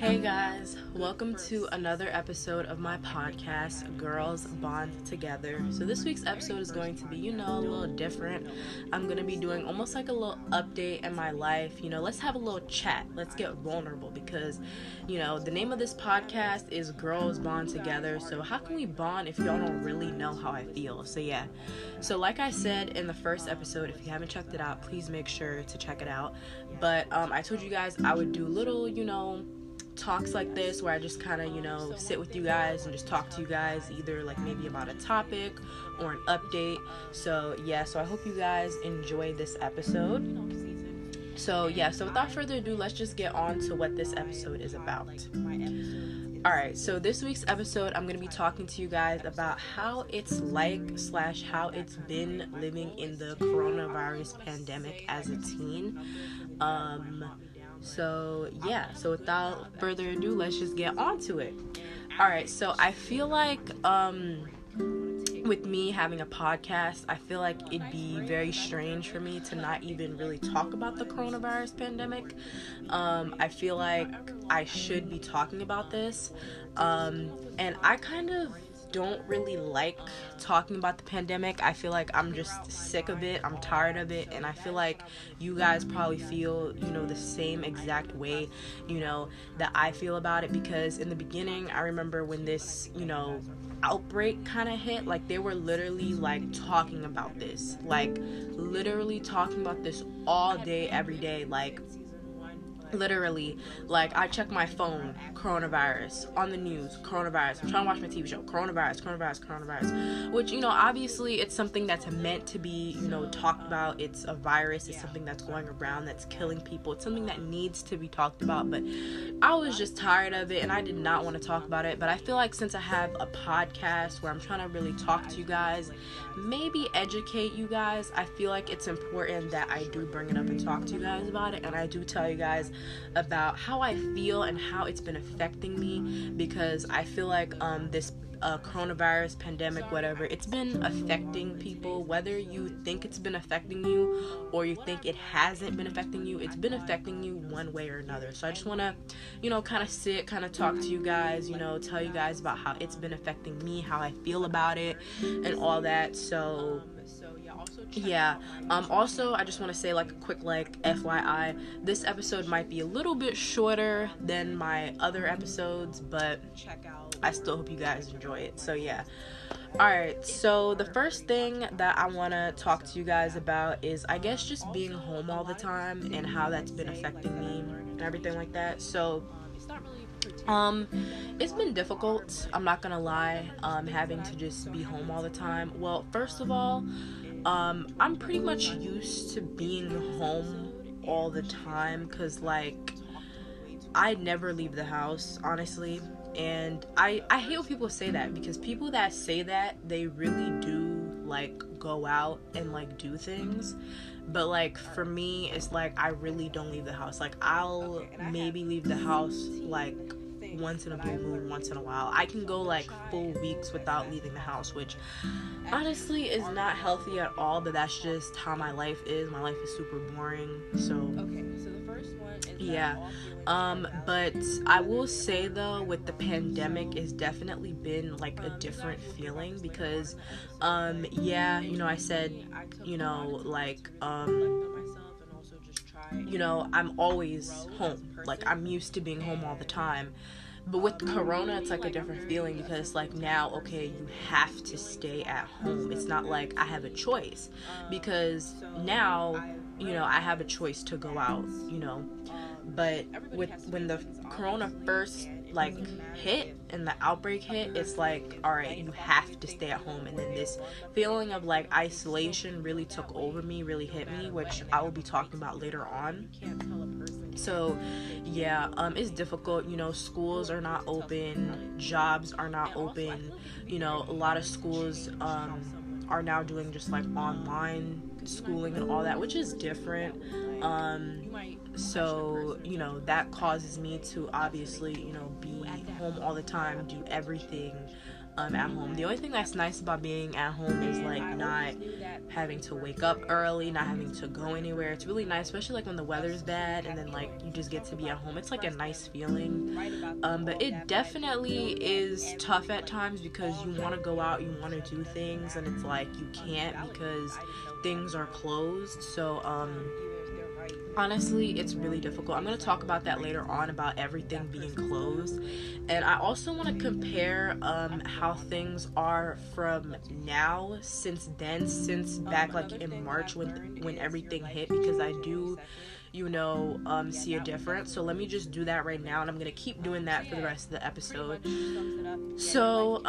Hey guys, welcome to another episode of my podcast, Girls Bond Together. So this week's episode is going to be, a little different. I'm going to be doing almost like a little update in my life. Let's have a little chat. Let's get vulnerable because, the name of this podcast is Girls Bond Together. So how can we bond if y'all don't really know how I feel? So yeah. So like I said in the first episode, if you haven't checked it out, please make sure to check it out. But I told you guys I would do little, talks like this where I just kind of, sit with you guys and just talk to you guys either like maybe about a topic or an update. So I hope you guys enjoy this episode. So without further ado, let's just get on to what this episode is about. Alright, so this week's episode, I'm going to be talking to you guys about how it's how it's been living in the coronavirus pandemic as a teen. So without further ado, let's just get on to it. Alright, so I feel like, with me having a podcast, I feel like it'd be very strange for me to not even really talk about the coronavirus pandemic. I feel like I should be talking about this. And I kind of don't really like talking about the pandemic. I feel like I'm just sick of it. I'm tired of it. And I feel like you guys probably feel, the same exact way, that I feel about it. Because in the beginning, I remember when this, outbreak kind of hit, like they were literally like talking about this all day, every day, literally, like I check my phone, coronavirus, on the news, coronavirus, I'm trying to watch my TV show, coronavirus, which, obviously it's something that's meant to be, talked about. It's a virus, it's something that's going around, that's killing people, it's something that needs to be talked about, but I was just tired of it and I did not want to talk about it. But I feel like since I have a podcast where I'm trying to really talk to you guys, maybe educate you guys, I feel like it's important that I do bring it up and talk to you guys about it, and I do tell you guys about how I feel and how it's been affecting me, because I feel like this coronavirus pandemic, whatever, it's been affecting people. Whether you think it's been affecting you or you think it hasn't been affecting you, it's been affecting you one way or another. So I just want to, kind of talk to you guys, tell you guys about how it's been affecting me, how I feel about it, and all that. So also I just want to say, like, a quick FYI, this episode might be a little bit shorter than my other episodes, but I still hope you guys enjoy it. So alright, so the first thing that I want to talk to you guys about is, I guess, just being home all the time and how that's been affecting me and everything like that. So it's been difficult, I'm not gonna lie, having to just be home all the time. Well, first of all, I'm pretty much used to being home all the time, because I never leave the house, honestly. And I hate when people say that, because people that say that, they really do go out and do things. But for me, it's I really don't leave the house. I'll maybe leave the house once in a blue moon, once in a while. I can go full weeks without leaving the house, which honestly is not healthy at all, but that's just how my life is. My life is super boring. So the first one is but I will say though, with the pandemic, it's definitely been a different feeling, because I said, I'm always home. I'm used to being home all the time. But with Corona, it's a different feeling, because now, okay, you have to stay at home. It's not I have a choice, because now, I have a choice to go out, But when the Corona first hit and the outbreak hit, it's alright, you have to stay at home. And then this feeling of isolation really took over me, really hit me, which I will be talking about later on. So it's difficult. Schools are not open, jobs are not open. A lot of schools are now doing just online schooling and all that, which is different. So that causes me to obviously, be home all the time, do everything at home. The only thing that's nice about being at home is like not having to wake up early, not having to go anywhere. It's really nice, especially like when the weather's bad and then like you just get to be at home. It's like a nice feeling. But it definitely is tough at times because you want to go out, you want to do things, and it's like you can't because things are closed. So honestly, it's really difficult. I'm going to talk about that later on, about everything being closed. And I also want to compare how things are from now, since back like in March when everything hit, because I do see a difference. So let me just do that right now, and I'm gonna keep doing that for the rest of the episode. So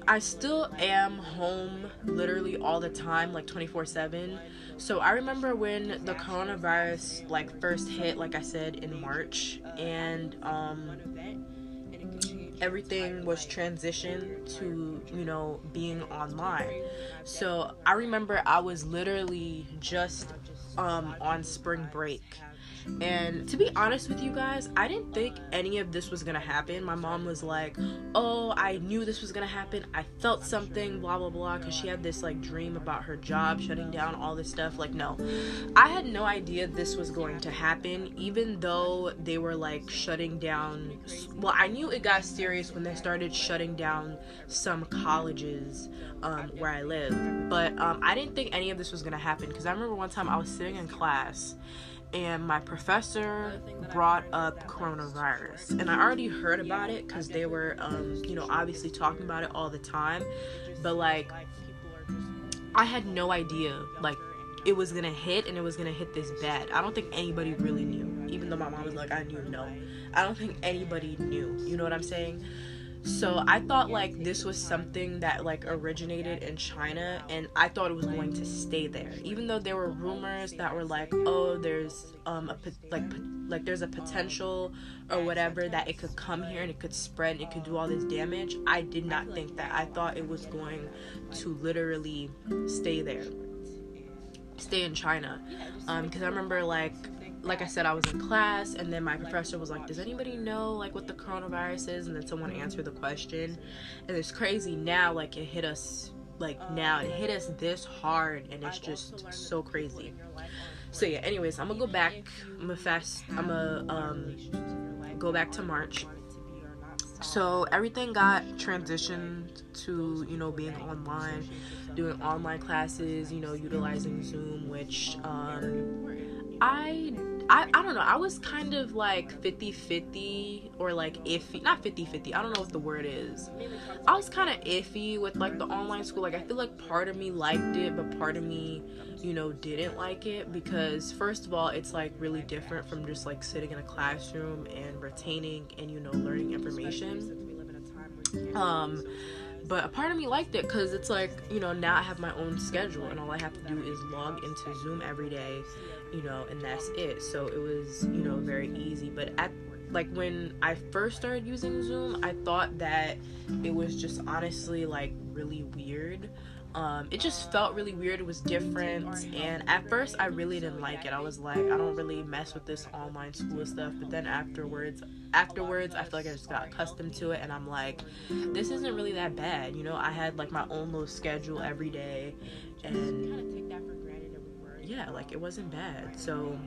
I still am home literally all the time, like 24/7. So I remember when the coronavirus like first hit, like I said, in March, and everything was transitioned to being online. So I remember I was literally just on spring break, and to be honest with you guys, I didn't think any of this was gonna happen. My mom was like, oh, I knew this was gonna happen, I felt something, blah blah blah, because she had this like dream about her job shutting down, all this stuff. Like, no, I had no idea this was going to happen, even though they were like shutting down. Well, I knew it got serious when they started shutting down some colleges where I live, but I didn't think any of this was gonna happen, because I remember one time I was sitting in class and my professor brought up coronavirus, and I already heard about it because they were obviously talking about it all the time, but like I had no idea like it was gonna hit, and it was gonna hit this bad. I don't think anybody really knew, even though my mom was like, I knew. No, I don't think anybody knew, you know what I'm saying? So I thought like this was something that like originated in China, and I thought it was going to stay there, even though there were rumors that were like, oh, there's there's a potential or whatever that it could come here and it could spread and it could do all this damage. I did not think that. I thought it was going to literally stay in China, because I remember like I said, I was in class, and then my professor was like, does anybody know like what the coronavirus is? And then someone answered the question, and it's crazy now, like it hit us this hard, and it's just so crazy. So yeah, anyways, I'm gonna go back. I'm gonna go back to March. So everything got transitioned to being online, doing online classes, utilizing Zoom, which I don't know, I was kind of like 50-50, or like iffy, not 50-50, I don't know what the word is. I was kind of iffy with like the online school. Like I feel like part of me liked it, but part of me didn't like it, because first of all, it's like really different from just like sitting in a classroom and retaining and learning information. But a part of me liked it because it's like, now I have my own schedule, and all I have to do is log into Zoom every day, and that's it. So it was, very easy. But when I first started using Zoom, I thought that it was just honestly like really weird. It just felt really weird. It was different, and at first I really didn't like it. I was like, I don't really mess with this online school stuff. But then afterwards I feel like I just got accustomed to it, and I'm like, this isn't really that bad. I had like my own little schedule every day, and yeah, like it wasn't bad. So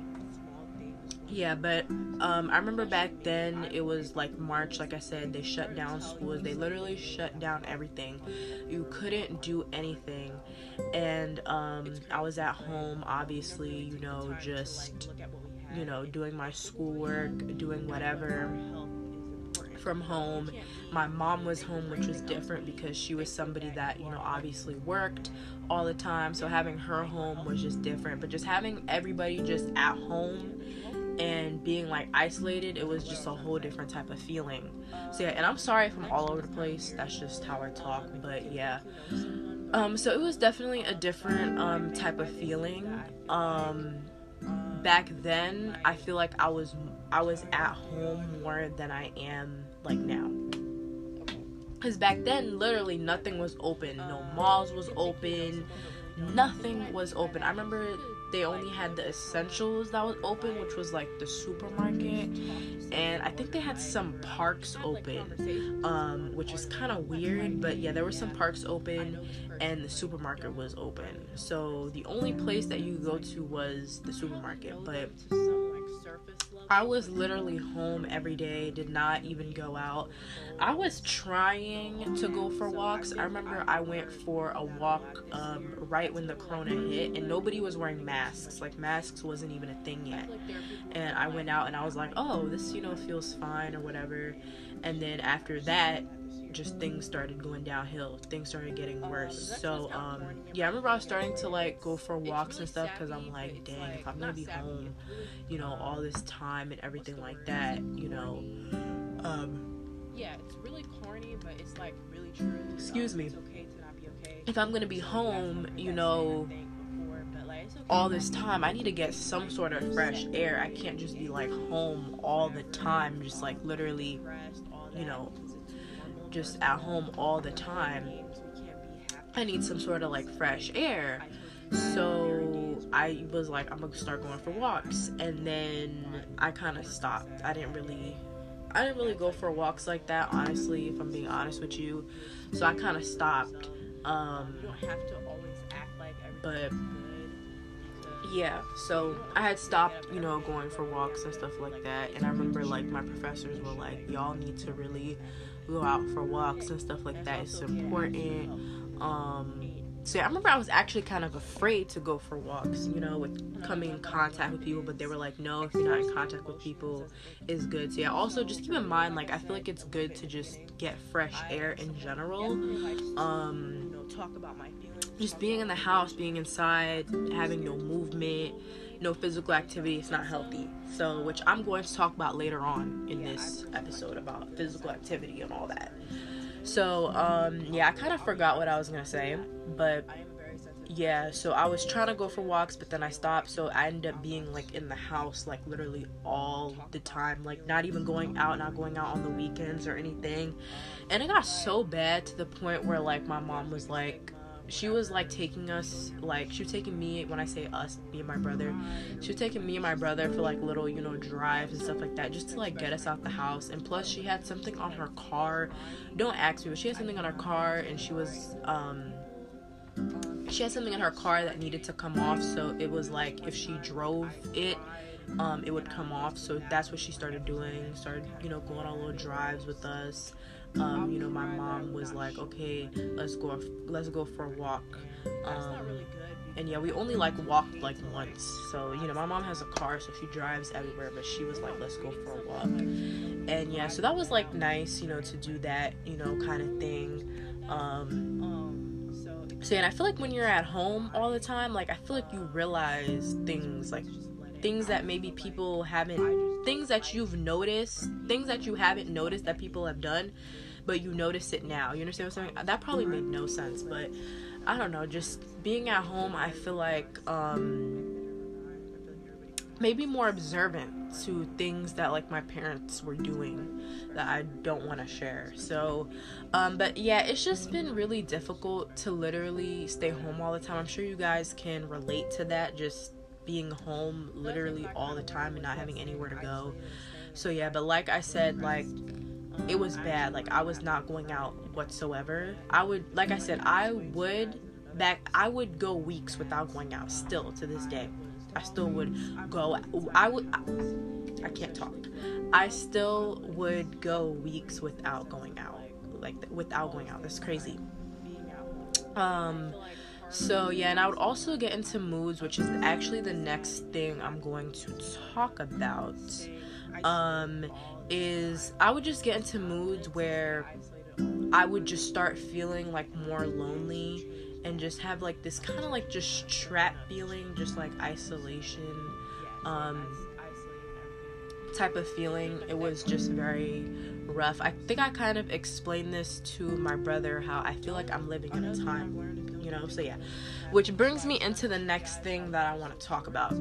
yeah, but I remember back then it was like March, like I said, they shut down schools. They literally shut down everything. You couldn't do anything. And I was at home, obviously, just doing my schoolwork, doing whatever from home. My mom was home, which was different because she was somebody that obviously worked all the time, so having her home was just different. But just having everybody just at home and being like isolated, it was just a whole different type of feeling. So yeah, and I'm sorry if I'm all over the place, that's just how I talk, but yeah. So it was definitely a different type of feeling. Back then I feel like I was at home more than I am like now, because back then literally nothing was open. No malls was open, nothing was open. I remember they only had the essentials that was open, which was like the supermarket, and I think they had some parks open, which is kind of weird, but yeah, there were some parks open and the supermarket was open. So the only place that you could go to was the supermarket, but I was literally home every day, did not even go out. I was trying to go for walks. I remember I went for a walk right when the corona hit, and nobody was wearing masks. Like, masks wasn't even a thing yet. And I went out and I was like, oh, this, feels fine or whatever. And then after that, just things started going downhill. Things started getting worse. So yeah, I remember I was starting to like go for walks and stuff, because I'm like, dang, if I'm gonna be home all this time and everything like that, yeah, it's really corny, but it's like really true. Excuse me. It's okay to not be okay. If I'm gonna be home, all this time, I need to get some sort of fresh air. I can't just be like home all the time, just like literally, just at home all the time. I need some sort of like fresh air. So I was like, I'm gonna start going for walks, and then I kind of stopped. I didn't really go for walks like that, honestly, if I'm being honest with you. So I kind of stopped. You don't have to always act like everything's good. Yeah, so I had stopped, going for walks and stuff like that. And I remember like my professors were like, y'all need to really go out for walks and stuff like that. It's important. So yeah, I remember I was actually kind of afraid to go for walks, with coming in contact with people, but they were like, no, if you're not in contact with people, it's good. So yeah, also just keep in mind, like, I feel like it's good to just get fresh air in general. Talk about my feelings. Just being in the house, being inside, having no movement, no physical activity, it's not healthy. So, which I'm going to talk about later on in this episode, about physical activity and all that. So, yeah, I kind of forgot what I was going to say, but yeah, so I was trying to go for walks, but then I stopped, so I ended up being, like, in the house, like, literally all the time, like, not even going out, not going out on the weekends or anything, and it got so bad to the point where, like, my mom was, like, she was, like, taking us, like, she was taking me, when I say us, me and my brother, she was taking me and my brother for, like, little, drives and stuff like that, just to, like, get us out the house. And plus, she had something on her car, don't ask me, but she had something on her car, and she had something in her car that needed to come off, so it was, like, if she drove it, it would come off. So that's what she started doing, going on little drives with us. My mom was like, okay, let's go for a walk. And yeah, we only like walked like once. So, my mom has a car, so she drives everywhere, but she was like, let's go for a walk. And yeah, so that was like nice, to do that, kind of thing. So, and I feel like when you're at home all the time, like, I feel like you realize things that maybe people haven't, things that you've noticed, things that you haven't noticed that people have done, but you notice it now. You understand what I'm saying? That probably made no sense, but I don't know, just being at home, I feel like, maybe more observant to things that, like, my parents were doing that I don't want to share. So, but yeah, it's just been really difficult to literally stay home all the time. I'm sure you guys can relate to that, just being home literally all the time and not having anywhere to go. So yeah, but like I said, like, it was bad. Like, I was not going out whatsoever. I would go weeks without going out, still to this day. I still would go, I can't talk. I still would go weeks without going out. That's crazy. So yeah, and I would also get into moods, which is actually the next thing I'm going to talk about. Is I would just get into moods where I would just start feeling like more lonely, and just have like this kind of like just trap feeling, just like isolation type of feeling. It was just very rough. I think I kind of explained this to my brother, how I feel like I'm living in a time, so yeah, which brings me into the next thing that I want to talk about.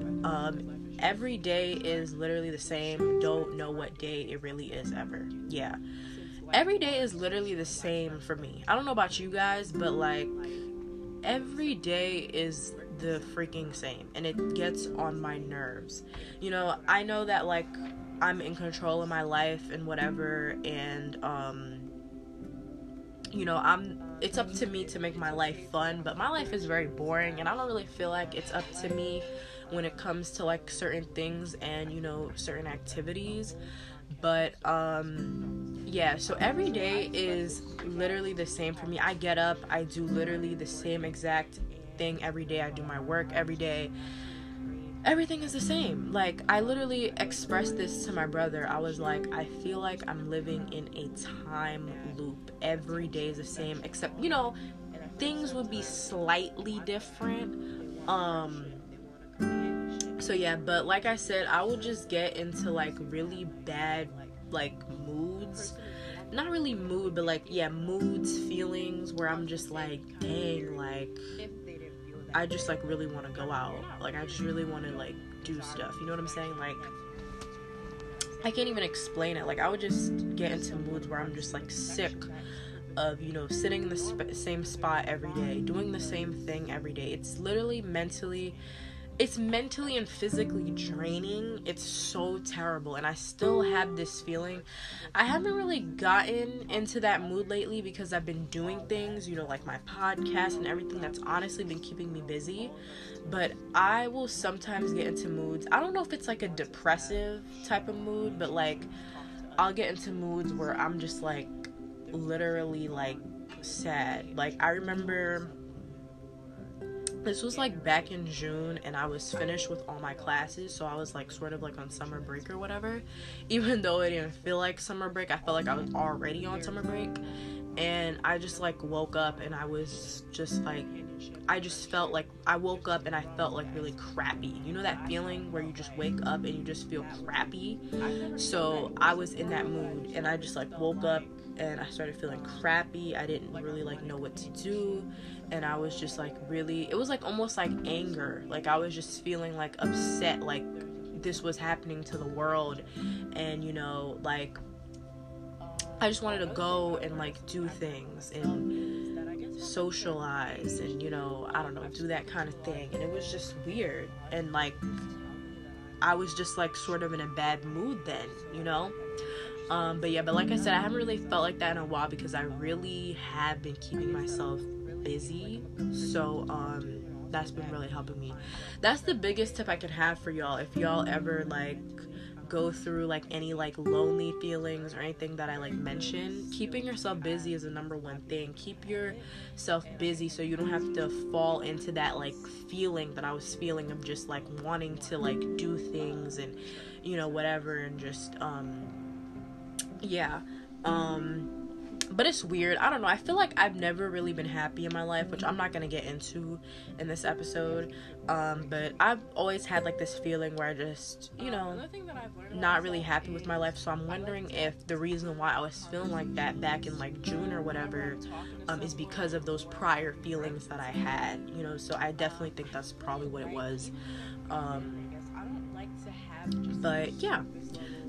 Every day is literally the same. Don't know what day it really is ever. Yeah, every day is literally the same for me. I don't know about you guys, but like, every day is the freaking same, and it gets on my nerves. You know, I know that, like, I'm in control of my life and whatever, and you know, it's up to me to make my life fun, but my life is very boring, and I don't really feel like it's up to me when it comes to, like, certain things and, you know, certain activities. But yeah, so every day is literally the same for me. I get up, I do literally the same exact thing every day. I do my work every day. Everything is the same. Like, I literally expressed this to my brother. I was like, I feel like I'm living in a time loop. Every day is the same, except, you know, things would be slightly different. So yeah, but like I said, I would just get into, like, really bad, like, moods. Not really mood, but, like, yeah, moods, feelings, where I'm just like, dang, like, I just, like, really want to go out. Like, I just really want to, like, do stuff. You know what I'm saying? Like, I can't even explain it. Like, I would just get into moods where I'm just, like, sick of, you know, sitting in the same spot every day, doing the same thing every day. It's literally mentally and physically draining. It's so terrible, and I still have this feeling. I haven't really gotten into that mood lately because I've been doing things, you know, like my podcast and everything that's honestly been keeping me busy. But I will sometimes get into moods. I don't know if it's like a depressive type of mood, but, like, I'll get into moods where I'm just, like, literally, like, sad. Like, I remember this was, like, back in June, and I was finished with all my classes, so I was, like, sort of, like, on summer break or whatever. Even though it didn't feel like summer break, I felt like I was already on summer break. And I just, like, woke up, and I was just, like, I just felt like, I woke up and I felt, like, really crappy. You know that feeling where you just wake up and you just feel crappy? So I was in that mood, and I just, like, woke up and I started feeling crappy. I didn't really, like, know what to do, and I was just, like, really, it was, like, almost like anger. Like, I was just feeling, like, upset, like, this was happening to the world, and, you know, like, I just wanted to go and, like, do things and socialize and, you know, I don't know, do that kind of thing. And it was just weird, and, like, I was just, like, sort of in a bad mood then, you know. But yeah, but like I said, I haven't really felt like that in a while because I really have been keeping myself busy. So that's been really helping me. That's the biggest tip I can have for y'all. If y'all ever, like, go through, like, any, like, lonely feelings or anything that I, like, mentioned, keeping yourself busy is the number one thing. Keep yourself busy so you don't have to fall into that, like, feeling that I was feeling of just, like, wanting to, like, do things and, you know, whatever, and just yeah. But it's weird. I don't know. I feel like I've never really been happy in my life, which I'm not going to get into in this episode. But I've always had, like, this feeling where I just, you know, not really happy with my life. So I'm wondering if the reason why I was feeling like that back in, like, June or whatever, is because of those prior feelings that I had, you know. So I definitely think that's probably what it was. But yeah.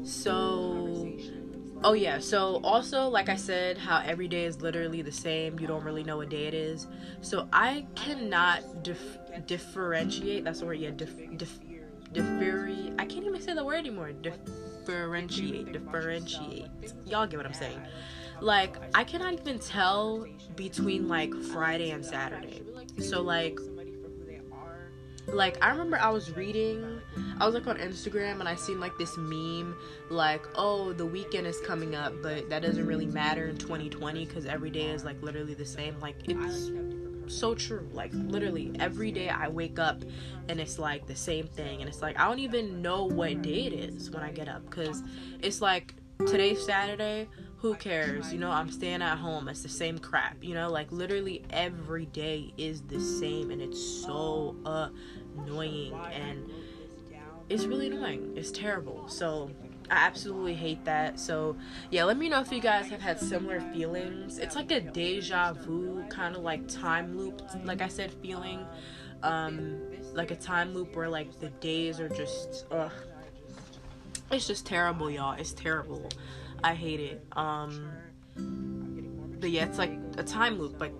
So oh yeah, so also, like I said, how every day is literally the same. You don't really know what day it is. So I cannot differentiate. That's the word, yeah. I can't even say the word anymore. Differentiate. Y'all get what I'm saying. Like, I cannot even tell between, like, Friday and Saturday. So, like, I remember I was like, on Instagram, and I seen, like, this meme, like, oh, the weekend is coming up, but that doesn't really matter in 2020, because every day is, like, literally the same. Like, it's so true. Like, literally, every day I wake up, and it's, like, the same thing, and it's, like, I don't even know what day it is when I get up, because it's, like, today's Saturday, who cares, you know, I'm staying at home, it's the same crap, you know, like, literally every day is the same, and it's so annoying, and it's really annoying, it's terrible. So I absolutely hate that. So yeah, let me know if you guys have had similar feelings. It's like a deja vu kind of, like, time loop, like I said, feeling, like a time loop where, like, the days are just it's just terrible, y'all. It's terrible. I hate it. But yeah, it's like a time loop. Like,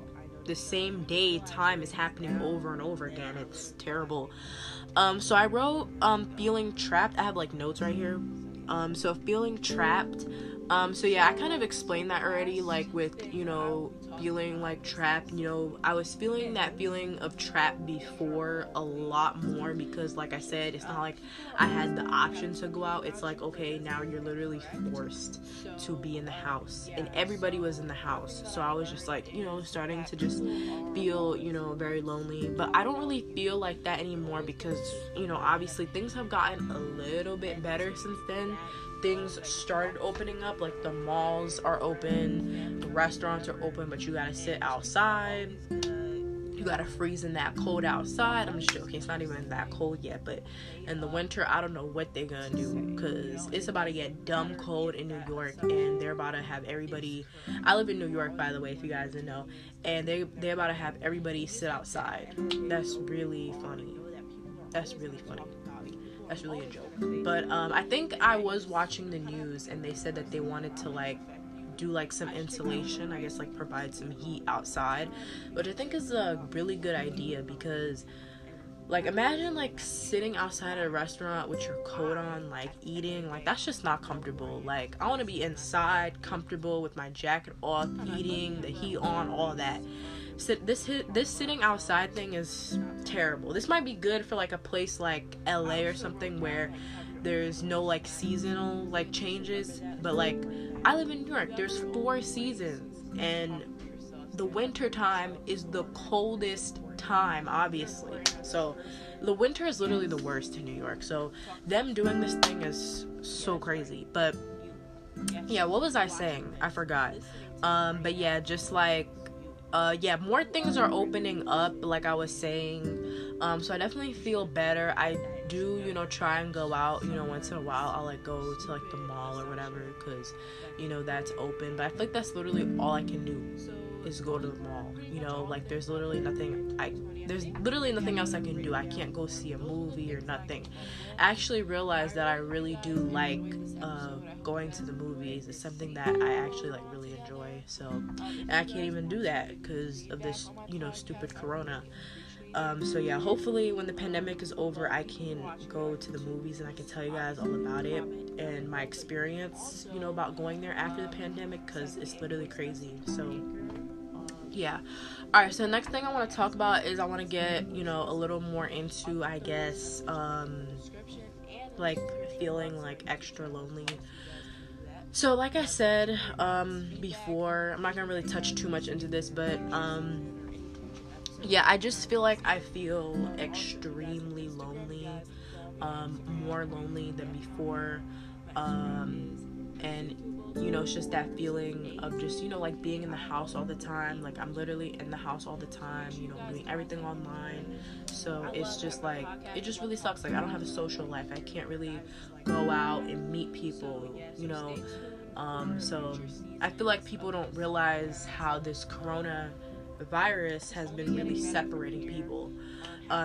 the same day time is happening over and over again. It's terrible. So I wrote feeling trapped. I have like notes right here. So feeling trapped. So yeah, I kind of explained that already, like with, you know, feeling like trapped. You know, I was feeling that feeling of trapped before a lot more because, like I said, it's not like I had the option to go out. It's like, okay, now you're literally forced to be in the house, and everybody was in the house. So I was just like, you know, starting to just feel, you know, very lonely. But I don't really feel like that anymore because, you know, obviously things have gotten a little bit better since then. Things started opening up, like the malls are open, the restaurants are open, but you gotta sit outside, you gotta freeze in that cold outside. I'm just joking, it's not even that cold yet, but in the winter I don't know what they're gonna do because it's about to get dumb cold in New York, and they're about to have everybody, I live in New York, by the way, if you guys didn't know, and they're about to have everybody sit outside. That's really funny. That's really funny. That's really a joke. But I think I was watching the news and they said that they wanted to like do like some insulation, I guess like provide some heat outside, which I think is a really good idea because like imagine like sitting outside at a restaurant with your coat on, like eating, like that's just not comfortable. Like I want to be inside, comfortable with my jacket off, eating, the heat on, all that. So this sitting outside thing is terrible. This might be good for like a place like LA or something where there's no like seasonal like changes, but like I live in New York, there's 4 seasons, and the winter time is the coldest time, obviously. So the winter is literally the worst in New York. So them doing this thing is so crazy. But yeah, what was I saying? I forgot. But yeah, just like yeah, more things are opening up, like I was saying. So I definitely feel better. I do, you know, try and go out, you know, once in a while. I'll like go to like the mall or whatever because, you know, that's open. But I feel like that's literally all I can do is go to the mall. You know, like there's literally nothing else I can do. I can't go see a movie or nothing. I actually realized that I really do like going to the movies. It's something that I actually like really enjoy. So, and I can't even do that because of this, you know, stupid corona. So yeah, hopefully when the pandemic is over, I can go to the movies and I can tell you guys all about it and my experience, you know, about going there after the pandemic, because it's literally crazy. So yeah. Alright, so the next thing I want to talk about is I want to get, you know, a little more into, I guess, like feeling like extra lonely. So like I said before, I'm not gonna really touch too much into this, but yeah, I just feel like I feel extremely lonely, more lonely than before, and you know, it's just that feeling of just, you know, like being in the house all the time. Like I'm literally in the house all the time, you know, doing everything online. So it's just like, it just really sucks. Like I don't have a social life. I can't really go out and meet people, you know. So I feel like people don't realize how this coronavirus has been really separating people.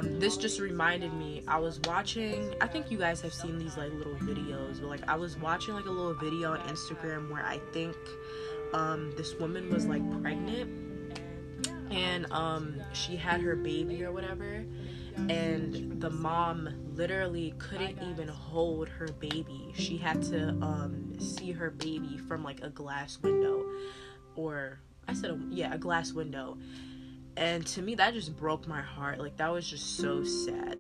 This just reminded me, I was watching, I think you guys have seen these like little videos, but like I was watching like a little video on Instagram where I think this woman was like pregnant, and she had her baby or whatever, and the mom literally couldn't even hold her baby. She had to see her baby from like a glass window, or a glass window. And to me, that just broke my heart. Like, that was just so sad.